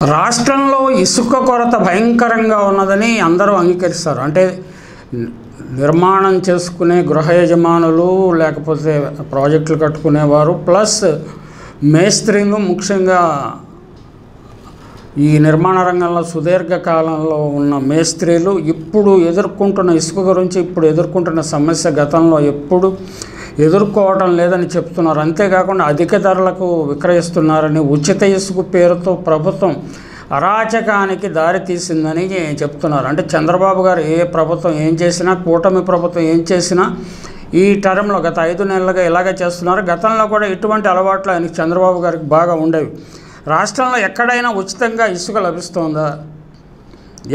రాష్ట్రంలో ఇసుక కొరత భయంకరంగా ఉన్నదని అందరూ అంగీకరిస్తారు. అంటే నిర్మాణం చేసుకునే గృహ యజమానులు, లేకపోతే ప్రాజెక్టులు కట్టుకునేవారు, ప్లస్ మేస్త్రీలు, ముఖ్యంగా ఈ నిర్మాణ రంగంలో సుదీర్ఘకాలంలో ఉన్న మేస్త్రీలు ఇప్పుడు ఎదుర్కొంటున్న ఇసుక గురించి, ఇప్పుడు ఎదుర్కొంటున్న సమస్య గతంలో ఎప్పుడు ఎదుర్కోవడం లేదని చెప్తున్నారు. అంతేకాకుండా అధిక ధరలకు విక్రయిస్తున్నారని, ఉచిత ఇసుక పేరుతో ప్రభుత్వం అరాచకానికి దారి తీసిందని చెప్తున్నారు. అంటే చంద్రబాబు గారు ఏ ప్రభుత్వం ఏం చేసినా, కూటమి ప్రభుత్వం ఏం చేసినా ఈ టర్మ్లో గత 5 నెలలుగా ఇలాగే చేస్తున్నారు. గతంలో కూడా ఇటువంటి అలవాట్లు ఆయనకి చంద్రబాబు గారికి బాగా ఉండేవి. రాష్ట్రంలో ఎక్కడైనా ఉచితంగా ఇసుక లభిస్తుందా?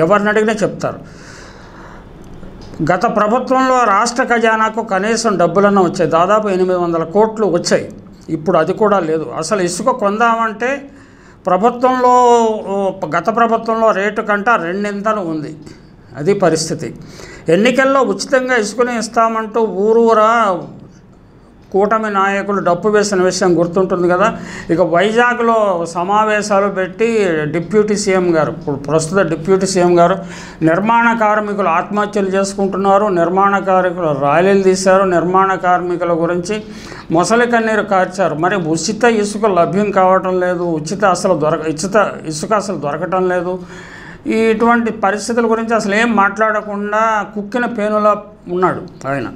ఎవరిని అడిగినా చెప్తారు. గత ప్రభుత్వంలో రాష్ట్ర ఖజానాకు కనీసం డబ్బులన్నా వచ్చాయి. దాదాపు 800 కోట్లు వచ్చాయి. ఇప్పుడు అది కూడా లేదు. అసలు ఇసుక కొందామంటే ప్రభుత్వంలో, గత ప్రభుత్వంలో రేటు కంటే 2 ఉంది. అది పరిస్థితి. ఎన్నికల్లో ఉచితంగా ఇసుకని ఇస్తామంటూ ఊరూరా కూటమి నాయకులు డప్పు వేసిన విషయం గుర్తుంటుంది కదా. ఇక వైజాగ్లో సమావేశాలు పెట్టి డిప్యూటీ సీఎం గారు, ఇప్పుడు ప్రస్తుత డిప్యూటీ సీఎం గారు, నిర్మాణ కార్మికులు ఆత్మహత్యలు చేసుకుంటున్నారు, నిర్మాణ కార్మికులు ర్యాలీలు తీశారు, నిర్మాణ కార్మికుల గురించి మొసలి కన్నీరు కార్చారు. మరి ఉచిత ఇసుక లభ్యం కావటం లేదు, ఉచిత ఇసుక అసలు దొరకటం లేదు. ఇటువంటి పరిస్థితుల గురించి అసలు ఏం మాట్లాడకుండా కుక్కిన పేనులా ఉన్నాడు ఆయన.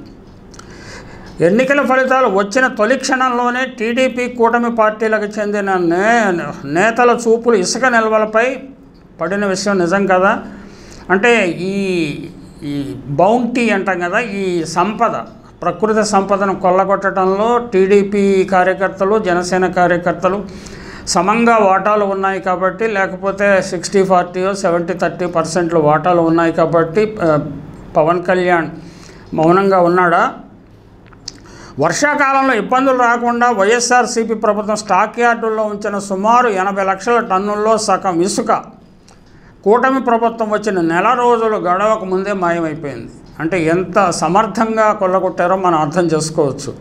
ఎన్నికల ఫలితాలు వచ్చిన తొలి క్షణంలోనే టీడీపీ కూటమి పార్టీలకు చెందిన నేతల చూపులు ఇసుక నిల్వలపై పడిన విషయం నిజం కదా. అంటే ఈ బౌంటీ అంటాం కదా, ఈ సంపద, ప్రకృతి సంపదను కొల్లగొట్టడంలో టీడీపీ కార్యకర్తలు, జనసేన కార్యకర్తలు సమంగా వాటాలు ఉన్నాయి కాబట్టి, లేకపోతే 60-40 70-30% వాటాలు ఉన్నాయి కాబట్టి పవన్ కళ్యాణ్ మౌనంగా ఉన్నాడా? వర్షాకాలంలో ఇబ్బందులు రాకుండా వైఎస్ఆర్సీపీ ప్రభుత్వం స్టాక్ యార్డుల్లో ఉంచిన సుమారు 80 లక్షల టన్నుల్లో సగం ఇసుక కూటమి ప్రభుత్వం వచ్చిన నెల రోజులు గడవక ముందే మాయమైపోయింది. అంటే ఎంత సమర్థంగా కొల్లగొట్టారో మనం అర్థం చేసుకోవచ్చు.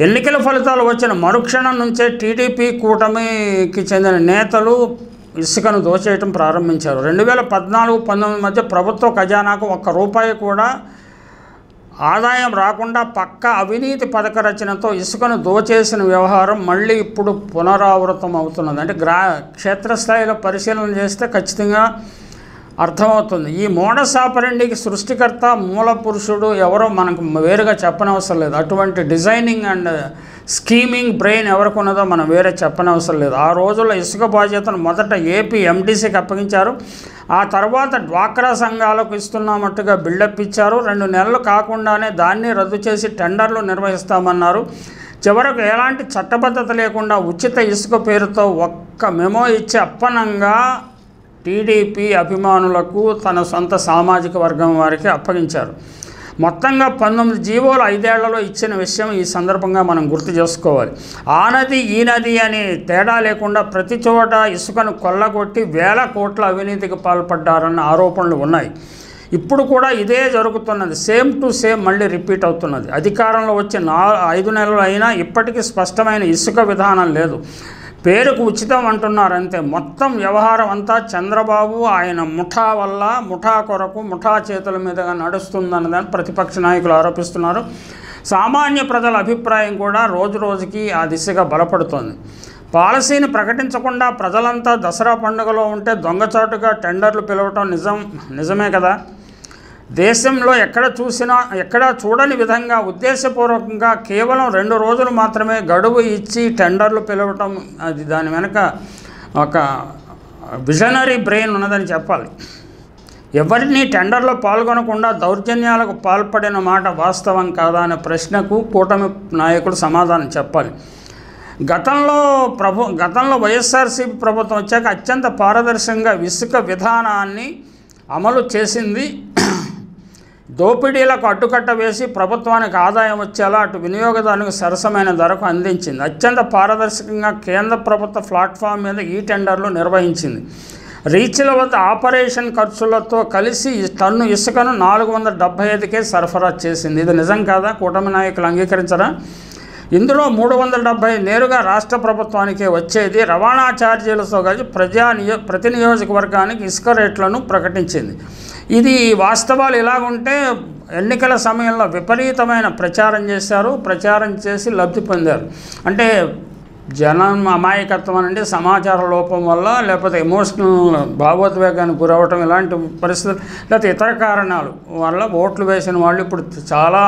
ఎన్నికల ఫలితాలు వచ్చిన మరుక్షణం నుంచే టీడీపీ కూటమికి చెందిన నేతలు ఇసుకను దోచేయటం ప్రారంభించారు. 2014-19 మధ్య ప్రభుత్వ ఖజానాకు ₹1 కూడా ఆదాయం రాకుండా పక్క అవినీతి పథక రచనతో ఇసుకను దోచేసిన వ్యవహారం మళ్ళీ ఇప్పుడు పునరావృతం అవుతున్నది. అంటే క్షేత్రస్థాయిలో పరిశీలన చేస్తే ఖచ్చితంగా అర్థమవుతుంది. ఈ మోడస్ ఆపరెండికి సృష్టికర్త, మూల పురుషుడు ఎవరో మనకు వేరుగా చెప్పనవసరం లేదు. అటువంటి డిజైనింగ్ అండ్ స్కీమింగ్ బ్రెయిన్ ఎవరికి ఉన్నదో మనం వేరే చెప్పనవసరం లేదు. ఆ రోజుల్లో ఇసుక బాధ్యతను మొదట ఏపీ ఎండీసీకి అప్పగించారు. ఆ తర్వాత డ్వాక్రా సంఘాలకు ఇస్తున్నామట్టుగా బిల్డప్ ఇచ్చారు. 2 నెలలు కాకుండానే దాన్ని రద్దు చేసి టెండర్లు నిర్వహిస్తామన్నారు. చివరకు ఎలాంటి చట్టబద్ధత లేకుండా ఉచిత ఇసుక పేరుతో ఒక్క మెమో ఇచ్చి అప్పనంగా టీడీపీ అభిమానులకు, తన సొంత సామాజిక వర్గం వారికి అప్పగించారు. మొత్తంగా 19 జీవోలు 5 ఏళ్లలో ఇచ్చిన విషయం ఈ సందర్భంగా మనం గుర్తు చేసుకోవాలి. ఆ నది ఈ నది అని తేడా లేకుండా ప్రతి చోట ఇసుకను కొల్లగొట్టి వేల కోట్ల అవినీతికి పాల్పడ్డారన్న ఆరోపణలు ఉన్నాయి. ఇప్పుడు కూడా ఇదే జరుగుతున్నది. సేమ్ టు సేమ్ మళ్ళీ రిపీట్ అవుతున్నది. అధికారంలో వచ్చి 5 నెలలు అయినా ఇప్పటికీ స్పష్టమైన ఇసుక విధానం లేదు. పేరుకు ఉచితం అంటున్నారు అంతే. మొత్తం వ్యవహారం అంతా చంద్రబాబు, ఆయన ముఠా వల్ల, ముఠా కొరకు, ముఠా చేతుల మీదుగా నడుస్తుందన్నదని ప్రతిపక్ష నాయకులు ఆరోపిస్తున్నారు. సామాన్య ప్రజల అభిప్రాయం కూడా రోజు రోజుకి ఆ దిశగా బలపడుతోంది. పాలసీని ప్రకటించకుండా ప్రజలంతా దసరా పండుగలో ఉంటే దొంగచాటుగా టెండర్లు పిలవటం నిజమే కదా. దేశంలో ఎక్కడ చూడని విధంగా ఉద్దేశపూర్వకంగా కేవలం 2 రోజులు మాత్రమే గడువు ఇచ్చి టెండర్లు పిలవటం, అది దాని వెనుక ఒక విజనరీ బ్రెయిన్ ఉన్నదని చెప్పాలి. ఎవరిని టెండర్లో పాల్గొనకుండా దౌర్జన్యాలకు పాల్పడిన మాట వాస్తవం కాదా అనే ప్రశ్నకు కూటమి నాయకుడు సమాధానం చెప్పాలి. గతంలో వైఎస్ఆర్సీపీ ప్రభుత్వం వచ్చాక అత్యంత పారదర్శకంగా ఇసుక విధానాన్ని అమలు చేసింది. దోపిడీలకు అడ్డుకట్ట వేసి ప్రభుత్వానికి ఆదాయం వచ్చేలా అటు వినియోగదారునికి సరసమైన ధరకు అందించింది. అత్యంత పారదర్శకంగా కేంద్ర ప్రభుత్వ ప్లాట్ఫామ్ మీద ఈ టెండర్లు నిర్వహించింది. రీచ్ల వద్ద ఆపరేషన్ ఖర్చులతో కలిసి టన్ను ఇసుకను 475కే సరఫరా చేసింది. ఇది నిజం కాదా? కూటమి నాయకులు అంగీకరించరా? ఇందులో 370 నేరుగా రాష్ట్ర ప్రభుత్వానికే వచ్చేది. రవాణా ఛార్జీలతో కలిసి ప్రతి నియోజకవర్గానికి ఇసుక రేట్లను ప్రకటించింది. ఇది వాస్తవాలు ఇలాగుంటే ఎన్నికల సమయంలో విపరీతమైన ప్రచారం చేశారు. ప్రచారం చేసి లబ్ధి పొందారు. అంటే జనం అమాయకత్వం అంటే సమాచార లోపం వల్ల, లేకపోతే ఎమోషనల్ భావోద్వేగానికి గురవటం, ఇలాంటి పరిస్థితులు, లేకపోతే ఇతర కారణాలు వల్ల ఓట్లు వేసిన వాళ్ళు ఇప్పుడు చాలా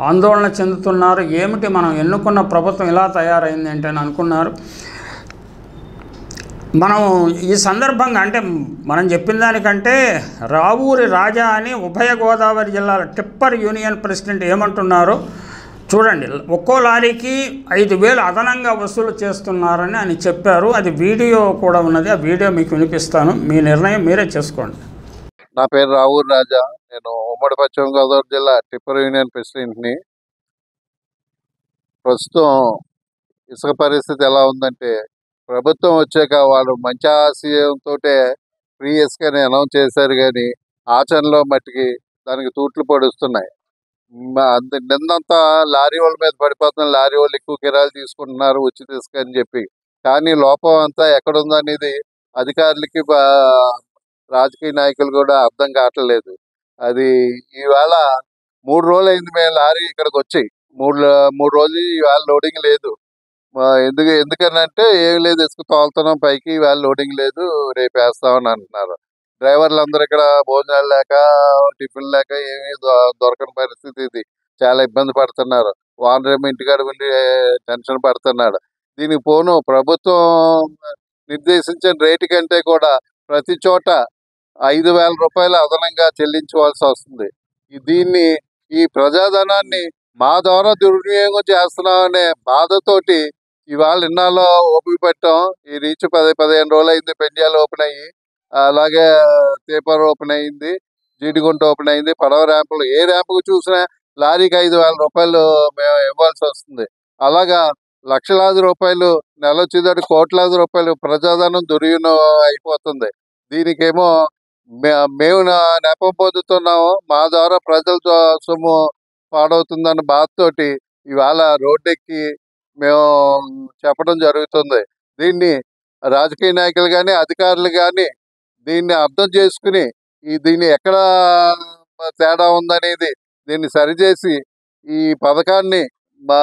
ఆందోళన చెందుతున్నారు. ఏమిటి మనం ఎన్నుకున్న ప్రభుత్వం ఇలా తయారైంది అంటే అని అనుకున్నారు. మనం ఈ సందర్భంగా అంటే మనం చెప్పిన దానికంటే రావూరి రాజా అని ఉభయ గోదావరి జిల్లాల టిప్పర్ యూనియన్ ప్రెసిడెంట్ ఏమంటున్నారో చూడండి. ఒక్కో లారీకి 5,000 అదనంగా వసూలు చేస్తున్నారని ఆయన చెప్పారు. అది వీడియో కూడా ఉన్నది. ఆ వీడియో మీకు వినిపిస్తాను. మీ నిర్ణయం మీరే చేసుకోండి. నా పేరు రావూరి రాజా. నేను ఉమ్మడి పశ్చిమ గోదావరి జిల్లా టిప్పర్ యూనియన్ ప్రెసిడెంట్ని. ప్రస్తుతం ఇసుక పరిస్థితి ఎలా ఉందంటే, ప్రభుత్వం వచ్చాక వాళ్ళు మంచి ఆశయంతో ఫ్రీ ఇసుకని అనౌన్స్ చేశారు, కానీ ఆచరణలో మట్టికి దానికి తూట్లు పడుస్తున్నాయి. నిన్నంతా లారీ వాళ్ళ మీద పడిపోతున్న, లారీ వాళ్ళు ఎక్కువ కిరాయిలు తీసుకుంటున్నారు ఉచిత ఇసుక అని చెప్పి. కానీ లోపం అంతా ఎక్కడుందనేది అధికారులకి రాజకీయ నాయకులు కూడా అర్థం కావట్లేదు. అది ఈవేళ 3 రోజులు అయింది మేము లారీ ఇక్కడికి వచ్చి. మూడు రోజులు ఈవేళ లోడింగ్ లేదు. ఎందుకనంటే ఏం లేదు, ఇసుక తోలుతున్నాం పైకి, ఈవేళ లోడింగ్ లేదు, రేపు వేస్తామని అంటున్నారు. డ్రైవర్లు అందరూ ఇక్కడ భోజనాలు లేక, టిఫిన్ లేక ఏమీ దొరకని పరిస్థితి. ఇది చాలా ఇబ్బంది పడుతున్నారు. ఓనర్ ఇంటికాడ ఉండి టెన్షన్ పడుతున్నాడు. దీనికి పోను ప్రభుత్వం నిర్దేశించిన రేటు కంటే కూడా ప్రతి చోట 5,000 రూపాయలు అదనంగా చెల్లించవలసి వస్తుంది. ఈ ప్రజాధనాన్ని మా ద్వారా దుర్వినియోగం చేస్తున్నామనే బాధతోటి ఇవాళ ఇన్నాళ్ళు ఓపిక పెట్టాం. ఈ రీచ్ 15 రోజులు అయింది. పెండ్యాలు ఓపెన్ అయ్యి, అలాగే తేపర్ ఓపెన్ అయింది, జీడిగుంట ఓపెన్ అయింది. పడవ ర్యాంపులు ఏ ర్యాంపుకు చూసినా లారీకి 5,000 రూపాయలు మేము ఇవ్వాల్సి వస్తుంది. అలాగా లక్షలాది రూపాయలు, నెల వచ్చేదాటి కోట్లాది రూపాయలు ప్రజాధనం దుర్వినియోగం అయిపోతుంది. దీనికేమో మేము నెపం పొందుతున్నాము, మా ద్వారా ప్రజల సొమ్ము పాడవుతుందన్న బాధతోటి ఇవాళ రోడ్డెక్కి మేము చెప్పడం జరుగుతుంది. దీన్ని రాజకీయ నాయకులు కానీ, అధికారులు కానీ దీన్ని అర్థం చేసుకుని దీన్ని ఎక్కడ తేడా ఉందనేది దీన్ని సరిచేసి ఈ పథకాన్ని మా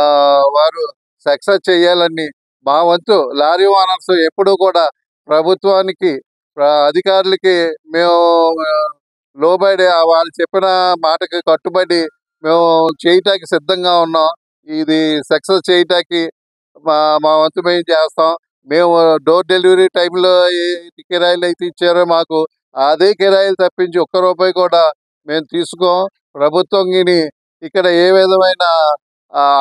వారు సక్సెస్ చేయాలని మా వంతు లారీ ఓనర్స్ ఎప్పుడూ కూడా ప్రభుత్వానికి, అధికారులకి మేము లోబడి వాళ్ళు చెప్పిన మాటకి కట్టుబడి మేము చేయటానికి సిద్ధంగా ఉన్నాం. ఇది సక్సెస్ చేయటానికి మా వంతు మేము చేస్తాం. మేము డోర్ డెలివరీ టైంలో ఏ కిరాయిలు అయితే ఇచ్చారో మాకు అదే కిరాయిలు తప్పించి ఒక్క రూపాయి కూడా మేము తీసుకోం. ప్రభుత్వం ఇక్కడ ఏ విధమైన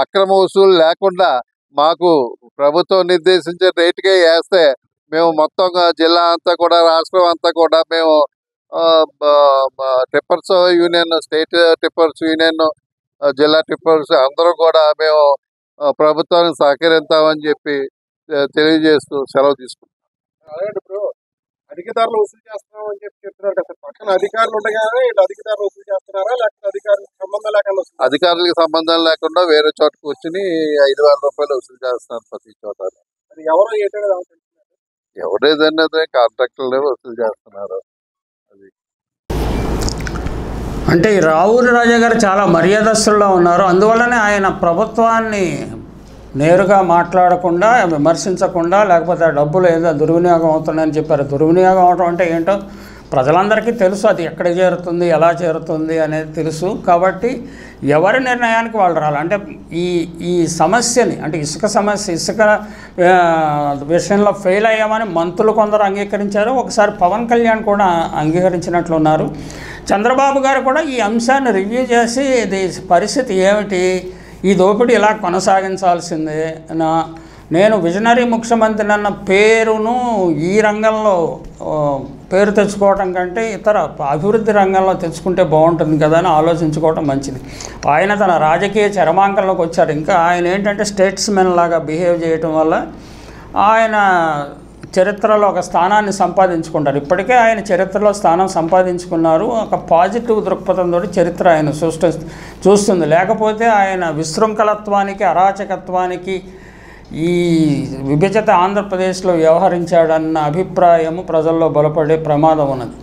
అక్రమ వసూలు లేకుండా మాకు ప్రభుత్వం నిర్దేశించిన రేటుకే వేస్తే మేము మొత్తం జిల్లా అంతా కూడా, రాష్ట్రం అంతా కూడా మేము tippers union, state tippers union, జిల్లా టిప్పర్స్ అందరూ కూడా మేము ప్రభుత్వానికి సహకరిస్తామని చెప్పి తెలియజేస్తూ సెలవు తీసుకుంటాం. ఇప్పుడు అధిక ధరలు వసూలు చేస్తున్నామని చెప్పి చెప్తున్నారు కదా, పక్కన అధికారులు ఉండగానే అధిక ధరలు వసూలు చేస్తున్నారా, లేకపోతే అధికారులకు సంబంధం లేకుండా? అధికారులకు సంబంధం లేకుండా వేరే చోటకు వచ్చి 5,000 రూపాయలు వసూలు చేస్తున్నారు ప్రతి చోట. అది ఎవరో ఏంటంటే ఎవరేదన్నా కాంట్రాక్టర్లే వసూలు చేస్తున్నారు. అది అంటే ఈ రావూరి రాజా గారు చాలా మర్యాదస్తుల్లో ఉన్నారు. అందువల్లనే ఆయన ప్రభుత్వాన్ని నేరుగా మాట్లాడకుండా, విమర్శించకుండా, లేకపోతే ఆ డబ్బులు ఏదో దుర్వినియోగం అవుతుందని చెప్పారు. దుర్వినియోగం అవడం అంటే ఏంటో ప్రజలందరికీ తెలుసు. అది ఎక్కడ చేరుతుంది, ఎలా చేరుతుంది అనేది తెలుసు. కాబట్టి ఎవరి నిర్ణయానికి వాళ్ళు రాలి. అంటే ఈ సమస్యని, అంటే ఇసుక సమస్య, ఇసుక విషయంలో ఫెయిల్ అయ్యామని మంత్రులు కొందరు అంగీకరించారు. ఒకసారి పవన్ కళ్యాణ్ కూడా అంగీకరించినట్లున్నారు. చంద్రబాబు గారు కూడా ఈ అంశాన్ని రివ్యూ చేసి ఇది పరిస్థితి ఏమిటి, ఈ దోపిడీ ఇలా కొనసాగించాల్సిందే, నేను విజనరీ ముఖ్యమంత్రి అన్న పేరును ఈ రంగంలో పేరు తెచ్చుకోవటం కంటే ఇతర అభివృద్ధి రంగంలో తెచ్చుకుంటే బాగుంటుంది కదా అని ఆలోచించుకోవటం మంచిది. ఆయన తన రాజకీయ చరమాంకంలోకి వచ్చారు. ఇంకా ఆయన ఏంటంటే స్టేట్స్మెన్ లాగా బిహేవ్ చేయటం వల్ల ఆయన చరిత్రలో ఒక స్థానాన్ని సంపాదించుకుంటారు. ఇప్పటికే ఆయన చరిత్రలో స్థానం సంపాదించుకున్నారు. ఒక పాజిటివ్ దృక్పథంతో చరిత్ర ఆయన చూస్తుంది. లేకపోతే ఆయన విశృంఖలత్వానికి, అరాచకత్వానికి, ఈ విభజిత ఆంధ్రప్రదేశ్లో వ్యవహరించాడన్న అభిప్రాయము ప్రజల్లో బలపడే ప్రమాదం ఉన్నది.